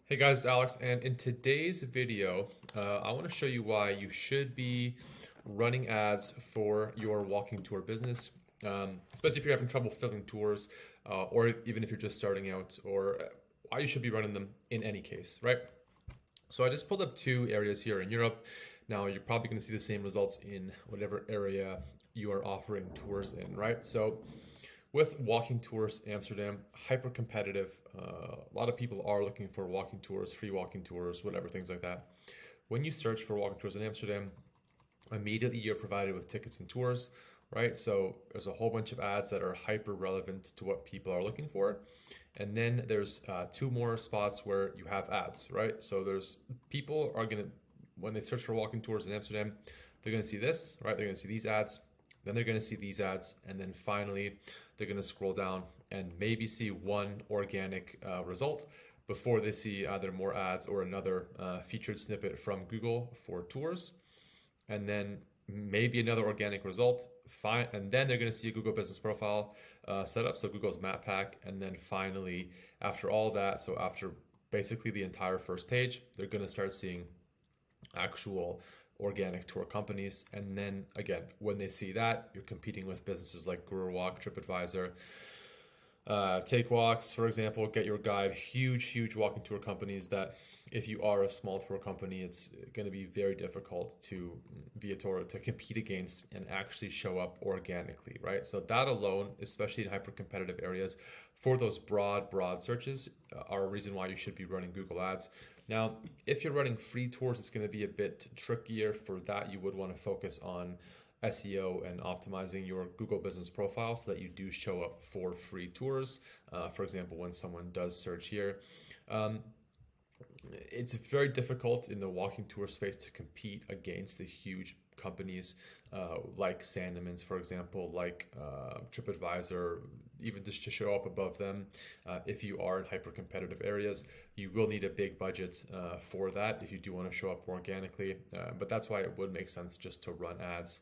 Hey guys, Alex, and in today's video, I want to show you why you should be running ads for your walking tour business, especially if you're having trouble filling tours, or even if you're just starting out, or why you should be running them in any case, right? So I just pulled up two areas here in Europe. Now you're probably going to see the same results in whatever area you are offering tours in, right? So with walking tours, Amsterdam, hyper competitive. A lot of people are looking for walking tours, free walking tours, whatever, things like that. When you search for walking tours in Amsterdam, immediately you're provided with tickets and tours, right? So there's a whole bunch of ads that are hyper relevant to what people are looking for. And then there's two more spots where you have ads, right? So there's people are going to, when they search for walking tours in Amsterdam, they're going to see this, right? They're going to see these ads, then they're going to see these ads, and then finally they're going to scroll down and maybe see one organic result before they see either more ads or another featured snippet from Google for tours, and then maybe another organic result. Fine, and then they're going to see a Google Business Profile set up, so Google's Map Pack, and then finally, after all that, so after basically the entire first page, they're going to start seeing actual organic tour companies. And then again, when they see that, you're competing with businesses like GuruWalk, TripAdvisor, Take Walks, for example, Get Your Guide, huge walking tour companies that if you are a small tour company, it's going to be very difficult to be a tour to compete against and actually show up organically, right? So that alone, especially in hyper competitive areas, for those broad searches, are a reason why you should be running Google Ads. Now, if you're running free tours, it's going to be a bit trickier. For that, you would want to focus on SEO and optimizing your Google Business Profile so that you do show up for free tours. For example, when someone does search here, um, it's very difficult in the walking tour space to compete against the huge companies like Sandemans, for example, like TripAdvisor, even just to show up above them. If you are in hyper competitive areas, you will need a big budget for that if you do want to show up organically. But that's why it would make sense just to run ads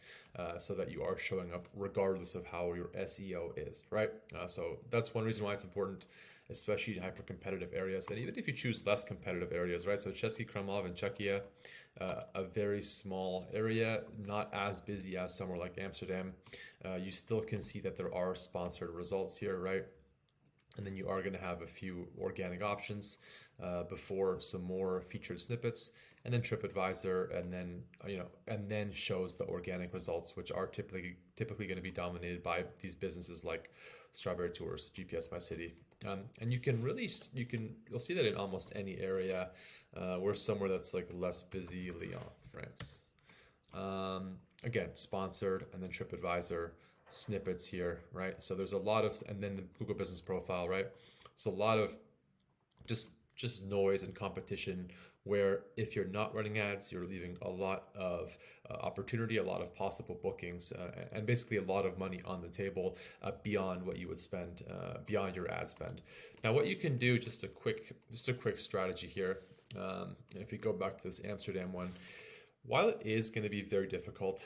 so that you are showing up regardless of how your SEO is, right? So that's one reason why it's important, especially in hyper competitive areas. And even if you choose less competitive areas, right? So Český Krumlov and Czechia, a very small area, not as busy as somewhere like Amsterdam, you still can see that there are sponsored results here, right? And then you are going to have a few organic options before some more featured snippets, and then TripAdvisor, and then and then shows the organic results, which are typically going to be dominated by these businesses like Strawberry Tours, GPS by City, and you'll see that in almost any area. We're somewhere that's like less busy, Lyon, France. Again, sponsored, and then TripAdvisor snippets here, right? So there's a lot of, and then the Google Business Profile, right? So a lot of just noise and competition, where if you're not running ads, you're leaving a lot of opportunity, a lot of possible bookings, and basically a lot of money on the table beyond what you would spend, beyond your ad spend. Now, what you can do, just a quick strategy here. If you go back to this Amsterdam one, while it is going to be very difficult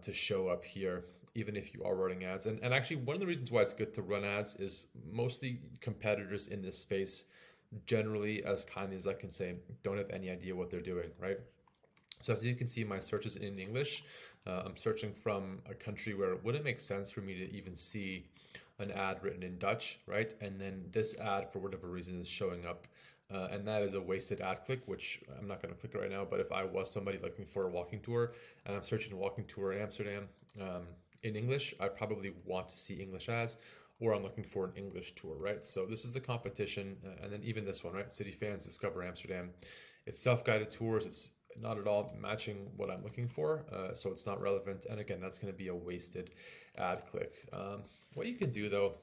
to show up here, even if you are running ads, and actually one of the reasons why it's good to run ads is mostly competitors in this space, generally, as kindly as I can say, don't have any idea what they're doing, right? So as you can see, my search is in English. I'm searching from a country where it wouldn't make sense for me to even see an ad written in Dutch, right? And then this ad, for whatever reason, is showing up. And that is a wasted ad click, which I'm not going to click right now. But if I was somebody looking for a walking tour and I'm searching a walking tour in Amsterdam in English, I probably want to see English ads, or I'm looking for an English tour, right? So this is the competition. And then even this one, right? City Fans Discover Amsterdam. It's self-guided tours. It's not at all matching what I'm looking for. So it's not relevant. And again, that's going to be a wasted ad click. What you can do though,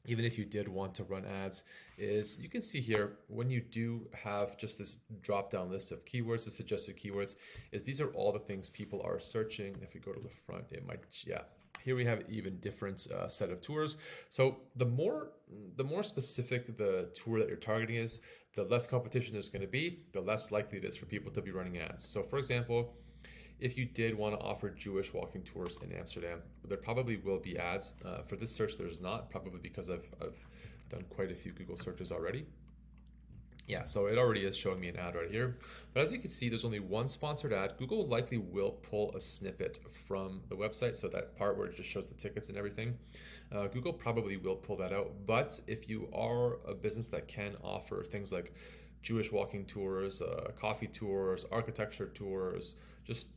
even if you did want to run ads, is you can see here when you do have just this drop down list of keywords, the suggested keywords, is these are all the things people are searching. If we go to the front, it might, yeah. Here we have even different set of tours. So the more specific the tour that you're targeting is, the less competition there's going to be, the less likely it is for people to be running ads. So for example, if you did want to offer Jewish walking tours in Amsterdam, there probably will be ads. For this search, there's not, probably because I've done quite a few Google searches already. Yeah, so it already is showing me an ad right here. But as you can see, there's only one sponsored ad. Google likely will pull a snippet from the website, so that part where it just shows the tickets and everything. Google probably will pull that out. But if you are a business that can offer things like Jewish walking tours, coffee tours, architecture tours, just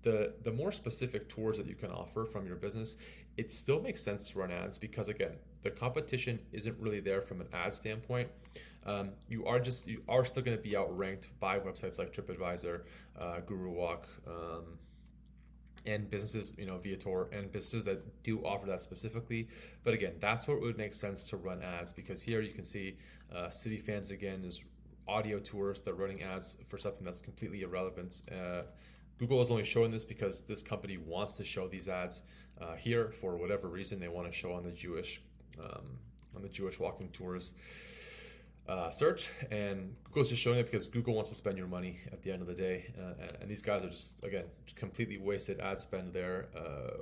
the more specific tours that you can offer from your business, it still makes sense to run ads because again, the competition isn't really there from an ad standpoint. You are still going to be outranked by websites like TripAdvisor, GuruWalk, and businesses, Viator, and businesses that do offer that specifically. But again, that's where it would make sense to run ads because here you can see City Fans again is audio tours. They're running ads for something that's completely irrelevant. Google is only showing this because this company wants to show these ads here for whatever reason. They want to show on the Jewish walking tours search, and Google's just showing it because Google wants to spend your money at the end of the day, and these guys are just again completely wasted ad spend there,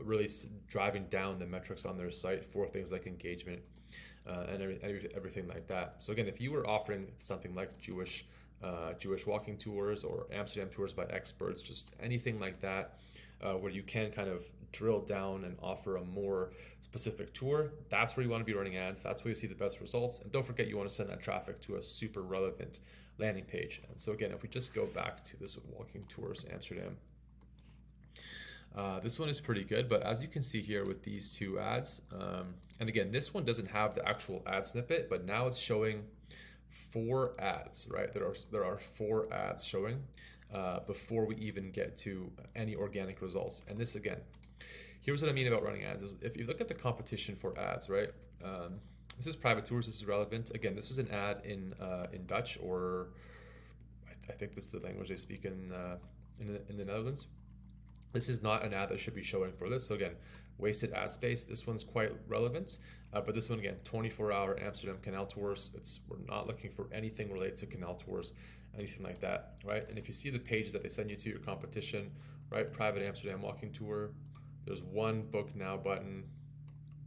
really driving down the metrics on their site for things like engagement and everything like that. So again, if you were offering something like Jewish walking tours or Amsterdam tours by experts, just anything like that, where you can kind of drill down and offer a more specific tour, that's where you want to be running ads. That's where you see the best results. And don't forget, you want to send that traffic to a super relevant landing page. And so again, if we just go back to this walking tours Amsterdam, this one is pretty good, but as you can see here with these two ads, and again, this one doesn't have the actual ad snippet, but now it's showing 4 ads, right? There are 4 ads showing before we even get to any organic results. And this again, here's what I mean about running ads. Is if you look at the competition for ads, right? This is private tours. This is relevant. Again, this is an ad in Dutch, or I think this is the language they speak in the Netherlands. This is not an ad that should be showing for this. So again, wasted ad space. This one's quite relevant, but this one again, 24-hour Amsterdam canal tours. We're not looking for anything related to canal tours, anything like that, right? And if you see the page that they send you to your competition, right? Private Amsterdam walking tour. There's one book now button,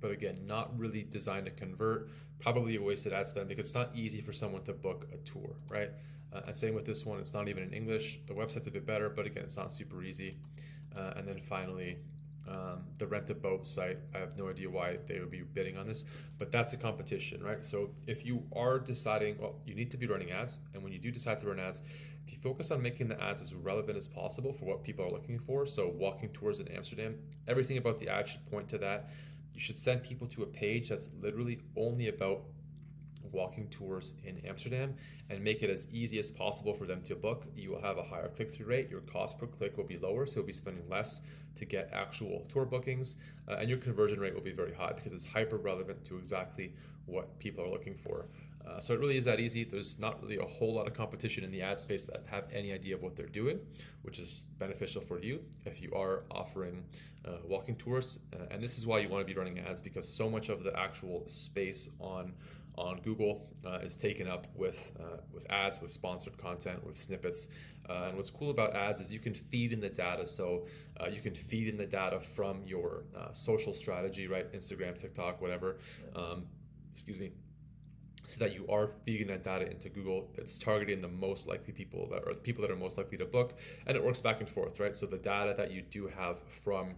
but again, not really designed to convert. Probably a wasted ad spend because it's not easy for someone to book a tour, right? And same with this one. It's not even in English. The website's a bit better, but again, it's not super easy. And then finally, the rent a boat site. I have no idea why they would be bidding on this, but that's a competition, right? So if you are deciding, well, you need to be running ads, and when you do decide to run ads, if you focus on making the ads as relevant as possible for what people are looking for, so walking tours in Amsterdam, everything about the ad should point to that. You should send people to a page that's literally only about walking tours in Amsterdam and make it as easy as possible for them to book. You will have a higher click-through rate. Your cost per click will be lower, so you'll be spending less to get actual tour bookings, and your conversion rate will be very high because it's hyper relevant to exactly what people are looking for. So it really is that easy. There's not really a whole lot of competition in the ad space that have any idea of what they're doing, which is beneficial for you if you are offering walking tours. And this is why you want to be running ads, because so much of the actual space on Google is taken up with ads, with sponsored content, with snippets. And what's cool about ads is you can feed in the data. So you can feed in the data from your social strategy, right? Instagram, TikTok, whatever. So that you are feeding that data into Google. It's targeting the most likely people that are the people that are most likely to book, and it works back and forth, right? So the data that you do have from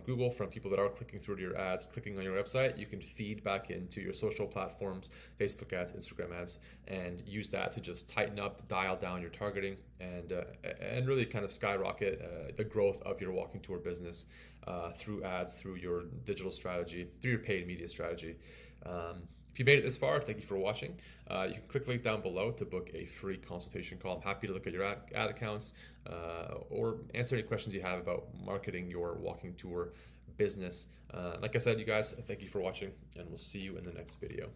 Google, from people that are clicking through to your ads, clicking on your website, you can feed back into your social platforms, Facebook ads, Instagram ads, and use that to just tighten up, dial down your targeting, and really kind of skyrocket the growth of your walking tour business through ads, through your digital strategy, through your paid media strategy. If you made it this far, thank you for watching. You can click the link down below to book a free consultation call. I'm happy to look at your ad accounts or answer any questions you have about marketing your walking tour business. Like I said, you guys, thank you for watching, and we'll see you in the next video.